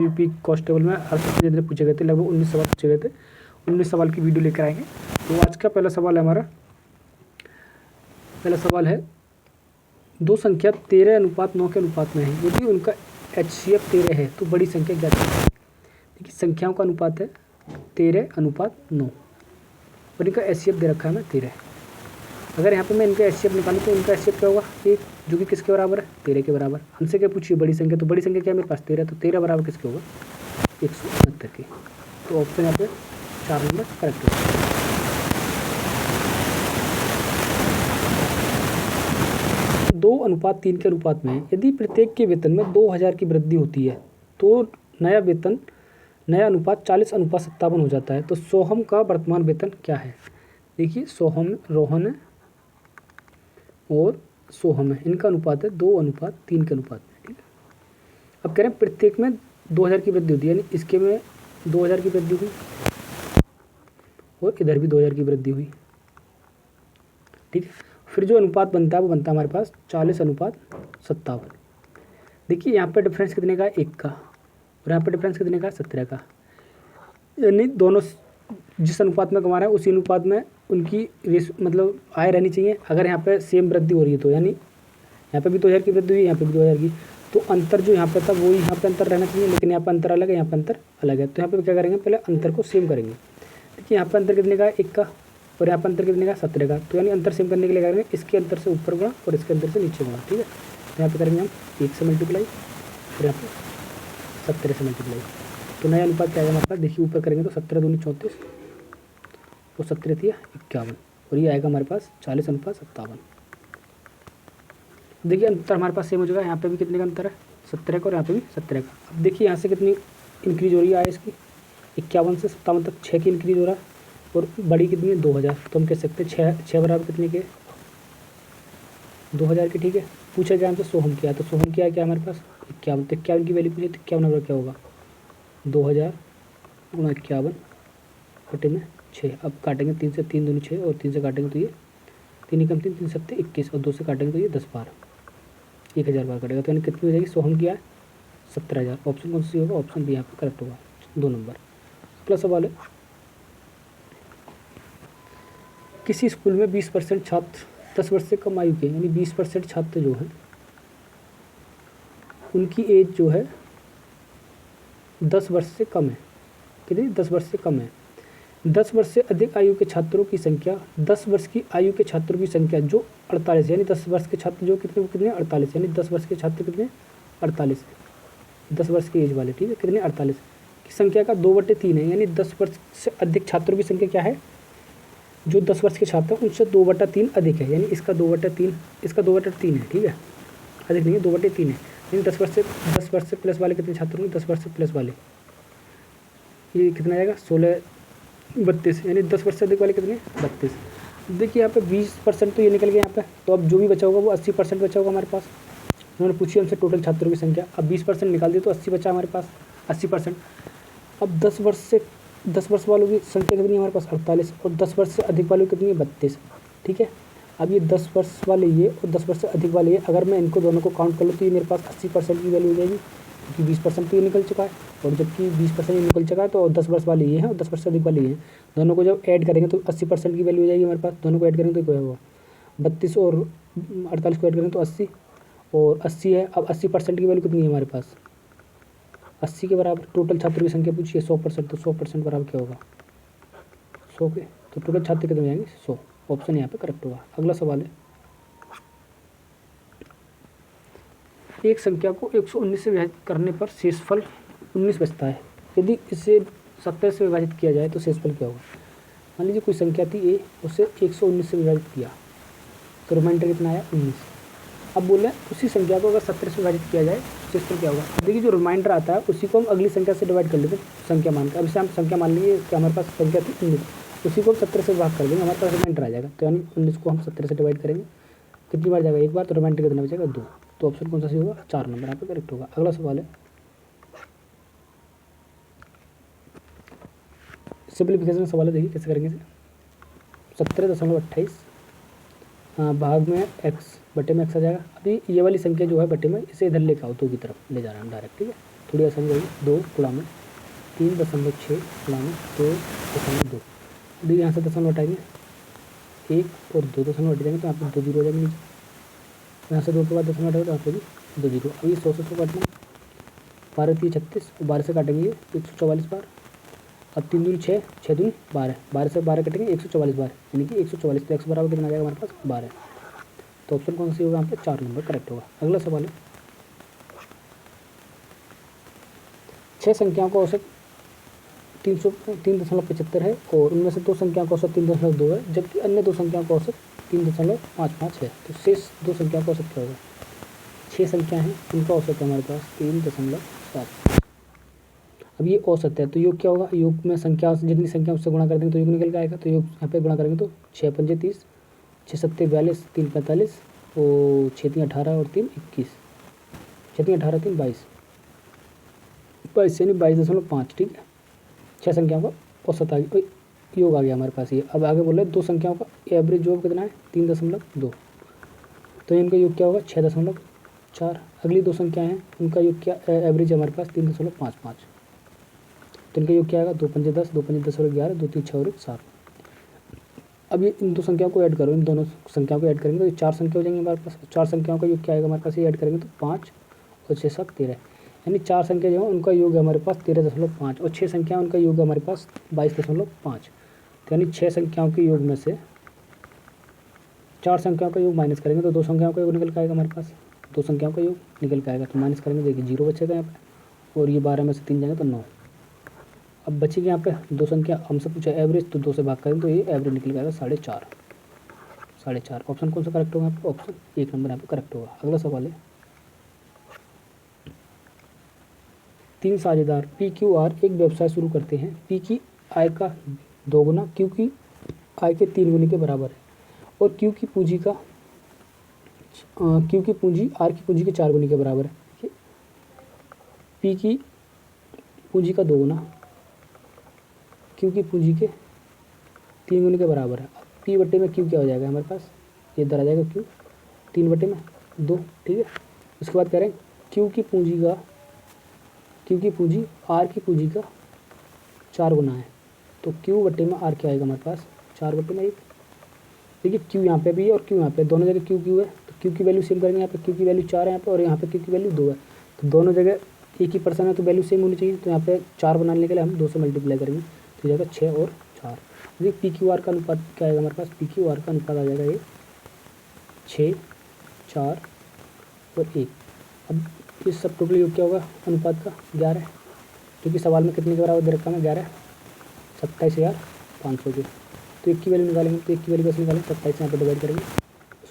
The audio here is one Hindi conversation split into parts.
यूपी कांस्टेबल में हर सबसे ज़्यादा पूछे गए थे, लगभग 19 सवाल पूछे गए थे। 19 सवाल की वीडियो लेकर आएंगे। तो आज का पहला सवाल है हमारा, पहला सवाल है, दो संख्या 13:9 के अनुपात में है, यदि उनका HCF 13 है तो बड़ी संख्या क्या है। देखिए संख्याओं का अनुपात है 13:9 और इनका HCF दे रखा है हमें 13। अगर यहाँ पे मैं इनका HCF निकालूँ तो इनका HCF क्या होगा, 1, जो कि किसके बराबर है, 13 के बराबर। हमसे क्या पूछिए, बड़ी संख्या, तो बड़ी संख्या क्या है मेरे पास 13, तो 13 बराबर किसके होगा, 169 के। तो ऑप्शन यहाँ पे 4 नंबर करेक्ट होगा। 2:3 के अनुपात में यदि प्रत्येक के वेतन में 2000 की वृद्धि होती है तो नया अनुपात 40:57 हो जाता है। तो सोहम का वर्तमान वेतन क्या है। देखिए सोहम, रोहन है और सोहम है, इनका अनुपात है 2:3 के अनुपात में। ठीक है, अब कह रहे हैं प्रत्येक में 2000 की वृद्धि होती है, यानी इसके में 2000 की वृद्धि हुई और इधर भी 2000 की वृद्धि हुई। ठीक है, फिर जो अनुपात बनता है वो बनता है हमारे पास 40:57। देखिए यहाँ पे डिफरेंस कितने का है, 1 का, और यहाँ पे डिफरेंस कितने का है, 17 का। यानी दोनों जिस अनुपात में कमा रहे हैं उसी अनुपात में उनकी मतलब आय रहनी चाहिए। अगर यहाँ पे सेम वृद्धि हो रही है तो यानी यहाँ पे भी 2000 की वृद्धि हुई, यहाँ पे भी 2000 की, तो अंतर जो यहाँ पे था वो यहाँ पे अंतर रहना चाहिए, लेकिन यहाँ पे अंतर अलग है, यहाँ पे अंतर अलग है। तो यहाँ पे क्या करेंगे, पहले अंतर को सेम करेंगे। देखिए यहाँ पे अंतर कितने का है, 1 का, और यहाँ पे अंतर कितने का, 17 का। तो यानी अंतर सेम करने के लिए करेंगे इसके अंतर से ऊपर गुणा और इसके अंतर से नीचे गुणा। ठीक है, तो यहाँ पे करेंगे हम 1 से मल्टीप्लाई और यहाँ पे 17 से मल्टीप्लाई। तो नया अनुपात क्या आएगा हमारे पास, देखिए ऊपर करेंगे तो 17 दूनी 34 और 17 थी 51, और ये आएगा हमारे पास 40:57। देखिए अंतर हमारे पास सेम हो जाएगा। यहाँ पे भी कितने का अंतर है, 17 का, और यहाँ पे भी 17 का। अब देखिए यहाँ से कितनी इंक्रीज हो रही है इसकी, 51 से 57 तक 6 की इंक्रीज हो रहा है, और बड़ी कितनी है 2000। तो हम कह सकते हैं 6 बराबर कितने के, 2000 के। ठीक है, पूछा जाए हमसे सोहम क्या है, तो सोहम क्या है, क्या हमारे पास 51, तो 51 की वैल्यू पूछे तो 51 नंबर क्या होगा, 2000 गुणा 51 बटे में 6। अब काटेंगे 3 से, 3 दूनी 6 और 3 से काटेंगे तो ये 3 एकम 3, 3 सत्ते 21 और 2 से काटेंगे तो ये 10 बार, 1000 बार कटेगा। तो यानी कितनी हो जाएगी, सोहम क्या है 17000। ऑप्शन कौन सी होगा, ऑप्शन बी यहाँ पर करेक्ट होगा, 2 नंबर। अगला सवाल है, किसी स्कूल में 20% छात्र 10 वर्ष से कम आयु के, यानी 20% छात्र जो हैं उनकी एज जो है 10 वर्ष से कम है। कितनी, 10 वर्ष से कम है। 10 वर्ष से अधिक आयु के छात्रों की संख्या, 10 वर्ष की आयु के छात्रों की संख्या जो 48, यानी 10 वर्ष के छात्र जो कितने 48, यानी 10 वर्ष के छात्र कितने 48, 10 वर्ष की एज वाले। ठीक है, कितने 48 की संख्या का 2/3 है, यानी 10 वर्ष से अधिक छात्रों की संख्या क्या है, जो 10 वर्ष के छात्र हैं उनसे 2/3 अधिक है, यानी इसका 2/3, इसका 2/3 है। ठीक है, अधिक नहीं है, 2/3 है। यानी 10 वर्ष से प्लस वाले कितने छात्र होंगे, 10 वर्ष से प्लस वाले, ये कितना आएगा 16 32, यानी 10 वर्ष से अधिक वाले कितने 32। देखिए यहाँ पे 20% तो ये निकल गया यहाँ पे, तो अब जो भी बचा होगा वो 80% बचा होगा हमारे पास। उन्होंने पूछी हमसे टोटल छात्रों की संख्या, अब 20% निकाल दी तो 80 बचा हमारे पास, 80%। अब 10 वर्ष वालों की संख्या कितनी है हमारे पास 48, और 10 वर्ष से अधिक वालों की कितनी है 32। ठीक है, अब ये 10 वर्ष वाले ये और 10 वर्ष से अधिक वाले ये, अगर मैं इनको दोनों को काउंट कर लूँ तो ये मेरे पास 80% की वैल्यू हो जाएगी, क्योंकि 20% तो ये निकल चुका है, और जबकि 20% ये निकल चुका है तो 10 वर्ष वाले ये हैं और 10 वर्ष से अधिक वाले ये हैं। दोनों को जब ऐड करेंगे तो 80% की वैल्यू हो जाएगी हमारे पास। दोनों को ऐड करेंगे तो क्या होगा, 32 और 48 को ऐड करेंगे तो 80, और 80 है। अब 80% की वैल्यू कितनी है हमारे पास, 80 के बराबर। टोटल छात्रों की संख्या पूछिए 100%, तो 100% बराबर क्या होगा 100 के, तो टोटल छात्र कितने हो जाएंगे 100। ऑप्शन यहाँ पे करेक्ट होगा। अगला सवाल है, एक संख्या को 119 से विभाजित करने पर शेषफल 19 बचता है, यदि इसे 70 से विभाजित किया जाए तो शेषफल क्या होगा। मान लीजिए कोई संख्या थी ए, उसे 119 से विभाजित किया तो रिमाइंडर कितना आया 19। अब बोल रहे हैं उसी संख्या को अगर 70 से विभाजित किया जाए शेषफल क्या होगा। देखिए जो रिमाइंडर आता है उसी को हम अगली संख्या से डिवाइड कर लेते हैं संख्या मान कर। अब इसे हम संख्या मान लेंगे कि हमारे पास संख्या थी 19, उसी को हम 70 से भाग कर देंगे, हमारे पास रिमाइंडर आ जाएगा। तो यानी 19 को हम 70 से डिवाइड करेंगे, कितनी बार जाएगा एक बार, तो रिमाइंडर कितना बचेगा 2। तो ऑप्शन कौन सा सही होगा 4 नंबर यहाँ पे करेक्ट होगा। अगला सवाल है, सिंप्लीफिकेशन सवाल है, देखिए कैसे करेंगे इसे। 17.28 भाग में x बटे में x आ जाएगा। अभी ये वाली संख्या जो है बटे में, इसे इधर लेकर आओ 2 की तरफ ले जा रहा है हम डायरेक्ट। ठीक है, थोड़ी आसानी रहेगी। 2 गुणा में 3.6 गुणा में 2.2। अभी यहाँ से दशमलव हटाएंगे, 1 और 2 दशमलव हट जाएंगे तो यहाँ पर 2 जीरो हो जाएंगे नीचे। यहाँ से 2 के बाद दशमलव हटाएंगे तो यहाँ पे भी 2 जीरो। अभी 100 से 100 काटना, 12 3 36, 12 से काटेंगे ये 144 बार। अब 3 दूनी 6, 6 दूनी 12, 12 से 12 कटेंगे 144 बार, यानी कि 144। तो x बराबर कितना आ जाएगा हमारे पास 12। तो ऑप्शन कौन सी होगा यहाँ पे? 4 नंबर करेक्ट होगा। अगला सवाल है, 6 संख्याओं का औसत 3.75 है और उनमें से 2 संख्याओं का औसत 3.2 है, जबकि अन्य 2 संख्याओं का औसत 3.55 है। तो शेष 2 संख्याओं का औसत क्या होगा? 6 संख्या हैं, उनका औसत है हमारे पास 3.7। अब ये औसत है तो योग क्या होगा? योग में संख्या जितनी संख्या उससे गुणा कर देंगे तो योग निकल के आएगा। तो योग यहाँ पे गुणा करेंगे तो 6 पंजे 30, 6 सत्ते 42, 3 45 और 6 3 18 और 3 21, 6 3 18 3 22, 22 यानी 22.5। ठीक है, 6 संख्याओं का औसत आ गया, योग आ गया हमारे पास ये। अब आगे बोल रहे 2 संख्याओं का एवरेज योग कितना है? 3.2। तो इनका योग क्या होगा? 6.4। अगली 2 संख्याएँ हैं, उनका योग क्या एवरेज है हमारे पास? 3.55। तो इनका योग क्या आएगा? 2 पंजे 10, 2 पंजे 10 और 11, 2 3 6 और 1 7। अब ये इन 2 संख्याओं को ऐड करो, इन दोनों संख्याओं को ऐड करेंगे तो ये 4 संख्या हो जाएंगी हमारे पास। 4 संख्याओं का योग क्या आएगा हमारे पास? ये ऐड करेंगे तो 5 और 6 7 13, यानी 4 संख्या जो है उनका योग है हमारे पास 13.5 और 6 संख्या उनका योग है हमारे पास 22.5। तो यानी 6 संख्याओं के योग में से 4 संख्याओं का योग माइनस करेंगे तो 2 संख्याओं का योग निकल के आएगा हमारे पास। 2 संख्याओं का योग निकल के आएगा तो माइनस करेंगे, देखिए 0 बचेगा यहाँ पे, और ये 12 में से 3 जाएंगे तो 9। अब बचेगी यहाँ पे 2 संख्या, हमसे पूछा एवरेज, तो 2 से भाग करें तो ये एवरेज निकल जाएगा 4.5। 4.5 ऑप्शन कौन सा करेक्ट होगा यहाँ पे? ऑप्शन 1 नंबर यहाँ पे करेक्ट होगा। अगला सवाल है, 3 साझेदार PQR एक व्यवसाय शुरू करते हैं। P की आय का 2 गुना Q की आय के 3 गुने के बराबर है और Q की पूंजी R की पूंजी के 4 गुने के बराबर है। P की पूंजी का 2 गुना Q की पूंजी के 3 गुने के बराबर है। P बटे में Q क्या हो जाएगा हमारे पास? ये इधर आ जाएगा Q 3 बटे में 2। ठीक है, उसके बाद कह रहे हैं Q की पूंजी R की पूंजी का 4 गुना है। तो Q बटे में R क्या आएगा हमारे पास? 4 बटे में 1। देखिए Q यहाँ पे भी है और Q यहाँ पे, दोनों जगह Q है तो Q की वैल्यू सेम करेंगे। यहाँ पे Q की वैल्यू 4 है यहाँ पे, और यहाँ पे Q की वैल्यू 2 है, तो दोनों जगह एक ही पर्सन है तो वैल्यू सेम होनी चाहिए। तो यहाँ पे 4 बनाने के लिए हम 2 से मल्टीप्लाई करेंगे तो जाएगा 6 और 4। देखिए PQR का अनुपात क्या आएगा हमारे पास? PQR का अनुपात आ जाएगा ये 6 4 और 1। अब इस सब टोटल योग क्या होगा अनुपात का? 11, क्योंकि सवाल में कितने के बराबर दे रखा है? 11 27,500 के। तो 1 की वैल्यू निकालेंगे तो 1 की वैल्यू कैसे निकालेंगे? 27 यहाँ पे डिवाइड करेंगे,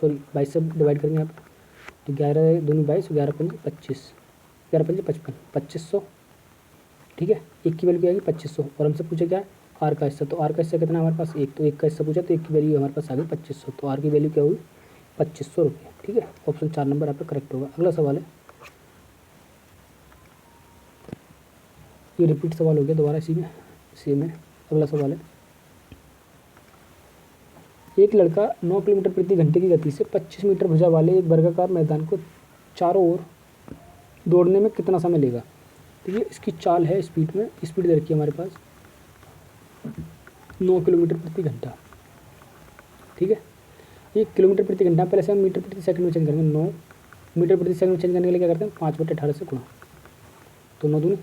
सॉरी 22 से डिवाइड करेंगे यहाँ पे, तो 11 दूनी 22, 11 पंजे 25, 11 पंजे 55, 2500। ठीक है, 1 की वैल्यू क्या आएगी? 2500। और हमसे पूछे क्या है? आर का हिस्सा, तो आर का हिस्सा कितना है हमारे पास? 1, तो 1 का हिस्सा पूछा तो 1 की वैल्यू हमारे पास आ गई 2500, तो आर की वैल्यू क्या हुई? 2500 रुपये। ठीक है, ऑप्शन 4 नंबर यहाँ पे करेक्ट होगा। अगला सवाल है, ये रिपीट सवाल हो गया दोबारा इसी में। अगला सवाल है, एक लड़का 9 किलोमीटर प्रति घंटे की गति से 25 मीटर भुजा वाले एक वर्गाकार मैदान को चारों ओर दौड़ने में कितना समय लेगा? देखिए इसकी चाल है, स्पीड दे रखी है हमारे पास 9 किलोमीटर प्रति घंटा। ठीक है, ये किलोमीटर प्रति घंटा, पहले से हम मीटर प्रति सेकंड में चेंज करेंगे। 9 मीटर प्रति सेकंड में चेंज करने के लिए क्या करते हैं? 5/18 से गुणा, तो 9 दूनी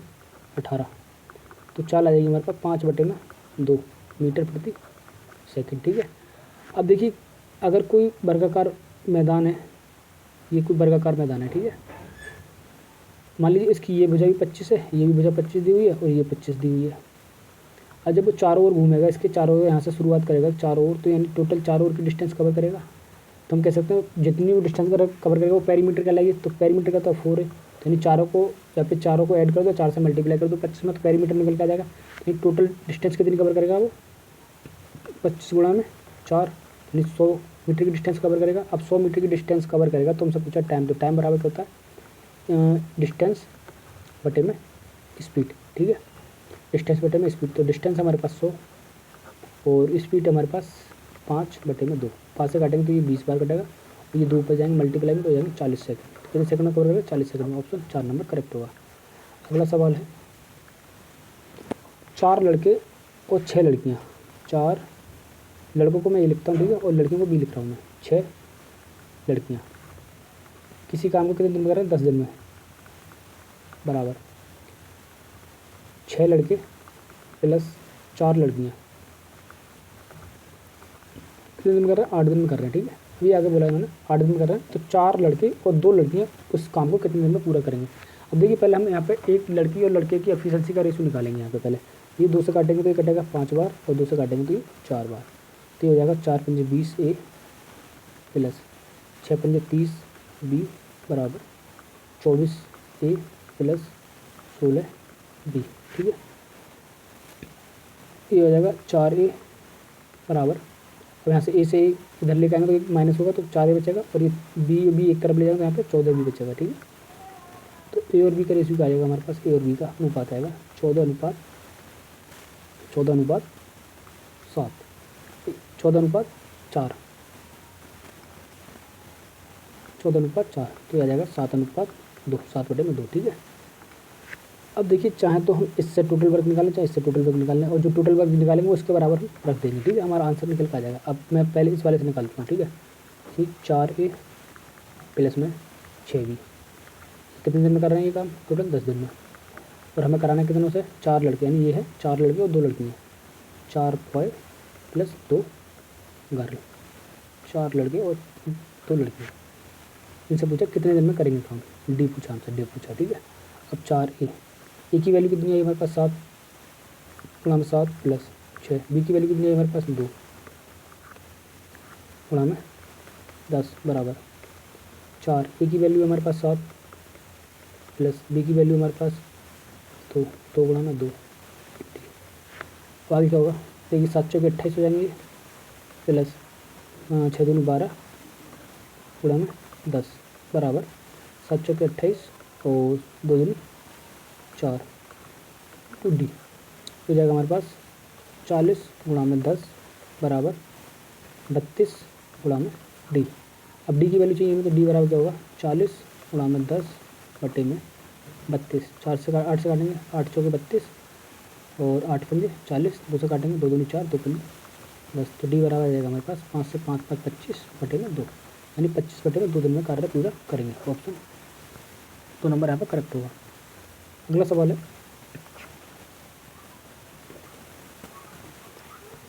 18, तो चाल आ जाएगी हमारे पास 5/2 मीटर प्रति सेकंड। ठीक है, अब देखिए अगर कोई वर्गाकार मैदान है, ये कोई वर्गाकार मैदान है, ठीक है, मान लीजिए इसकी ये भुजा भी 25 है, ये भी भुजा 25 दी हुई है और ये 25 दी हुई है। और जब वो चारों ओर घूमेगा, इसके चारों ओर यहाँ से शुरुआत करेगा चारों ओर, तो यानी टोटल चारों ओर की डिस्टेंस कवर करेगा। तो हम कह सकते हैं जितनी वो डिस्टेंस कवर करेगा वो पेरीमीटर कहलाएगी। तो पेरीमीटर का तो 4 है, तो यानी चारों को ऐड कर दो, 4 से मल्टीप्लाई कर दो 25 में, तो पेरीमीटर निकल के आ जाएगा। यानी टोटल डिस्टेंस कितनी कवर करेगा वो? 25 गुणा में 4, यानी 100 मीटर की डिस्टेंस कवर करेगा। अब 100 मीटर की डिस्टेंस कवर करेगा तो हमसे पूछा टाइम, तो टाइम बराबर क्या होता है? डिस्टेंस बटे में स्पीड। ठीक है, डिस्टेंस बटे में स्पीड, तो डिस्टेंस हमारे पास 100 और स्पीड हमारे पास 5/2। 5 से काटेंगे तो ये 20 बार कटेगा, ये 2 पर जाएंगे मल्टीप्लाई में तो हो जाएंगे 40 सेकंड। कितने सेकंड में कवर करेगा? 40 सेकंड में। ऑप्शन 4 नंबर करेक्ट होगा। अगला सवाल है 4 लड़के और 6 लड़कियाँ। 4 लड़कों को मैं ये लिखता हूँ, ठीक है, और लड़कियों को भी लिख रहा हूँ मैं। 6 लड़कियाँ किसी काम को कितने दिन में कर रहे हैं? 10 दिन में, बराबर 6 लड़के प्लस 4 लड़कियाँ कितने दिन में कर रहे हैं? 8 दिन में कर रहे हैं, ठीक है। अभी आगे बोला इन्होंने 8 दिन में कर रहे हैं, तो 4 लड़के और 2 लड़कियाँ उस काम को कितने दिन में पूरा करेंगे। अब देखिए पहले हम यहाँ पे एक लड़की और लड़के की एफिशिएंसी का रेशियो निकालेंगे। यहाँ पे पहले ये 2 से काटेंगे तो ये कटेगा 5 बार, और 2 से काटेंगे तो ये 4 बार, तो ये हो जाएगा 4 पंजे 20 ए प्लस 6 पंजे 30 बी बराबर 24 ए प्लस 16 बी, ठीक है। ये हो जाएगा 4 ए बराबर, अब यहाँ से ए से इधर लेके आएंगे तो एक माइनस होगा, तो 4 ए बचेगा, और ये बी एक तरफ ले जाएंगे तो यहाँ पे 14 बी बचेगा, ठीक है। तो ए और बी का रेशियो आ जाएगा हमारे पास, ए और बी का अनुपात आएगा 14:7, 14:4, 14:4, तो आ जाएगा 7:2, 7/2, ठीक है। अब देखिए चाहे तो हम इससे टोटल वर्क निकालें, चाहे इससे टोटल वर्क निकाल लें, और जो टोटल वर्क निकालेंगे उसके बराबर हम रख देंगे, ठीक है। हमारा आंसर निकल कर आ जाएगा। अब मैं पहले इस वाले से निकालता हूँ, ठीक है। ठीक 4 ए प्लस में 6 बी कितने दिन में कर रहे हैं ये काम? टोटल 10 दिन में। और हमें कराना है कितनों से? 4 लड़के, यानी ये है 4 लड़के और 2 लड़कियाँ। 4 बॉय प्लस 2 गर्ल, 4 लड़के और 2 लड़कियाँ। इनसे पूछा कितने दिन में करेंगे काम, डी पूछा हमसे, डी पूछा, ठीक है। अब 4 ए की वैल्यू कितनी आई हमारे पास? 7 गुणा में 7 प्लस 6, बी की वैल्यू कितनी आई हमारे पास? 2 गुणा में 10 बराबर 4, ए की वैल्यू हमारे पास 7 प्लस बी की वैल्यू हमारे पास 2 गुणा में 2, तो आगे क्या होगा? देखिए 7 चौके 28 हो जाएंगे, प्लस 6 दूनी 12 गुणा में 10 बराबर 7 चौके 28 और 2 दूनी 4, तो डी हो जाएगा हमारे पास 40 गुणा में 10 बराबर 32 गुणा में डी। अब डी की वैल्यू चाहिए हमें, तो डी बराबर क्या होगा? 40 गुणा में 10 बटे में 32, 8 से काटेंगे, 8 चौके 32 और 8 पंजे 40, 2 से काटेंगे, 2 दूनी 4, 2 पंजे 10, तो डी बराबर आ जाएगा हमारे पास 5 से 5 5 25 बटे में 2, यानी 25 बटे में 2 दिन में कार्य पूरा करेंगे। ऑप्शन 2 नंबर यहाँ पर करेक्ट होगा। अगला सवाल है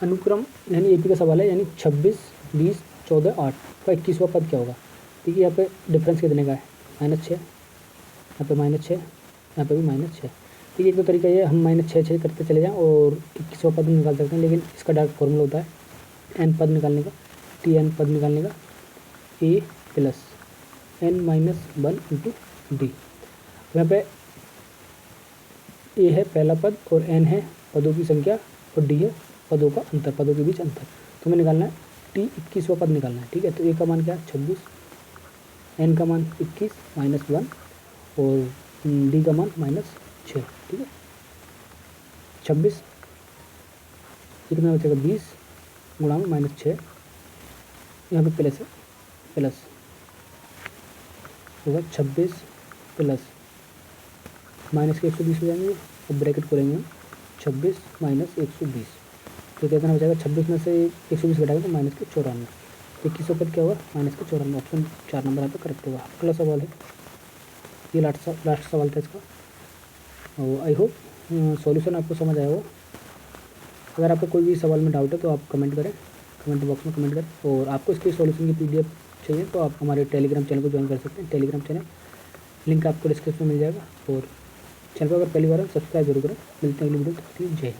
अनुक्रम, यानी एपी का सवाल है, यानी 26, 20, 14, 8 का 21वां पद क्या होगा। ठीक है, यहाँ पे डिफरेंस कितने का है? -6, यहाँ पे -6, यहाँ पे भी -6। ठीक है, एक तो तरीका ये हम -6 करते चले जाएं और 21वां पद निकाल सकते हैं, लेकिन इसका डायरेक्ट फॉर्मूला होता है n पद निकालने का, Tn पद निकालने का, a plus n-1 into D. यहाँ पे a है पहला पद और n है पदों की संख्या और d है पदों का अंतर, पदों के बीच अंतर। तो हमें निकालना है t 21वां पद निकालना है। ठीक है, तो a का मान क्या है? 26, n का मान 21 -1 और d का मान -6। ठीक है, 26 कितना बचेगा? 20 गुणा में -6, यहाँ पे प्लस है, प्लस होगा 26 प्लस माइनस के 120 हो जाएंगे और ब्रैकेट खोलेंगे हम 26 - 120, तो कितना बचेगा? 26 में से 120 घटाएंगे तो माइनस के 94, 21 पद क्या होगा? माइनस के 94। ऑप्शन 4 नंबर यहाँ पे करेक्ट होगा। अगला सवाल है, ये लास्ट सवाल था इसका, और आई होप सॉल्यूशन आपको समझ आया होगा। अगर आपको कोई भी सवाल में डाउट है तो आप कमेंट करें, कमेंट बॉक्स में कमेंट करें, और आपको इसके सॉल्यूशन की PDF चाहिए तो आप हमारे टेलीग्राम चैनल को ज्वाइन कर सकते हैं। टेलीग्राम चैनल लिंक आपको डिस्क्रिप्शन में मिल जाएगा, और चैनल को अगर पहली बार सब्सक्राइब जरूर करें। मिलते हैं अगली वीडियो, जय हिंद।